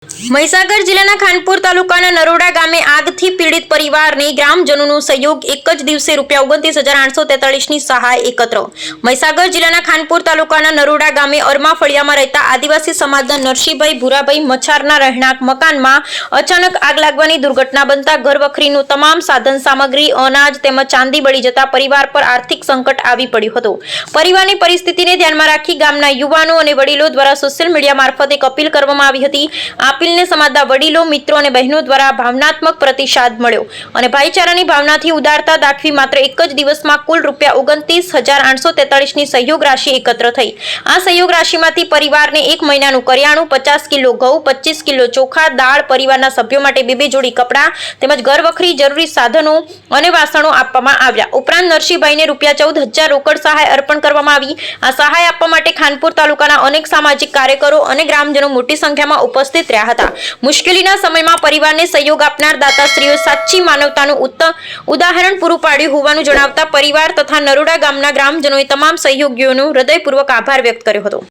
મહીસાગર જિલ્લાના ખાનપુર તાલુકાના નરોડા ગામે આગથી પીડિત પરિવારને ગ્રામજનોનો સહયોગ એક જ દિવસે ₹29,843ની સહાય એકત્ર। મહીસાગર જિલ્લાના ખાનપુર તાલુકાના નરોડા ગામે અરમા ફળિયામાં રહેતા આદિવાસી સમાજના નરસિંહભાઈ ભુરાભાઈ મચ્છારના રહેણાંક મકાનમાં અચાનક આગ લાગવાની દુર્ઘટના બનતા ઘરવખરીનું તમામ સાધન સામગ્રી, અનાજ તેમજ ચાંદી બળી જતા પરિવાર પર આર્થિક સંકટ આવી પડ્યું હતું। પરિવારની પરિસ્થિતિને ધ્યાનમાં રાખી ગામના યુવાનો અને વડીલો દ્વારા સોશિયલ મીડિયા મારફતે એક અપીલ કરવામાં આવી હતી। अपीलने समाजના વડીલો, મિત્રો અને બહેનો દ્વારા ભાવનાત્મક પ્રતિસાદ મળ્યો અને ભાઈચારાની ભાવનાથી ઉદારતા દાખવી માત્ર એક જ દિવસમાં કુલ ₹29,843ની સહયોગ રાશિ એકત્ર થઈ। આ સહયોગ રાશિમાંથી પરિવારને એક મહિનાનું કરિયાણું, 50 કિલો ઘઉં, 25 કિલો ચોખા, દાળ, પરિવારના સભ્યો માટે 2 જોડી કપડાં તેમજ ઘરવખરી જરૂરી સાધનો અને વાસણો આપવામાં આવ્યા। ઉપરાંત નરસિંહભાઈને ₹14,000 રોકડ સહાય અર્પણ કરવામાં આવી। આ સહાય આપવા માટે ખાનપુર તાલુકાના અનેક સામાજિક કાર્યકરો અને ગ્રામજનો મોટી સંખ્યામાં ઉપસ્થિત રહ્યા હતા। મુશ્કેલીના સમયમાં પરિવારને સહયોગ આપનાર દાતાશ્રીઓ સાચી માનવતાનું ઉદાહરણ પૂરું પાડ્યું હોવાનું જણાવતા પરિવાર તથા નરોડા ગામના ગ્રામજનોએ તમામ સહયોગીઓનો હૃદયપૂર્વક આભાર વ્યક્ત કર્યો હતો।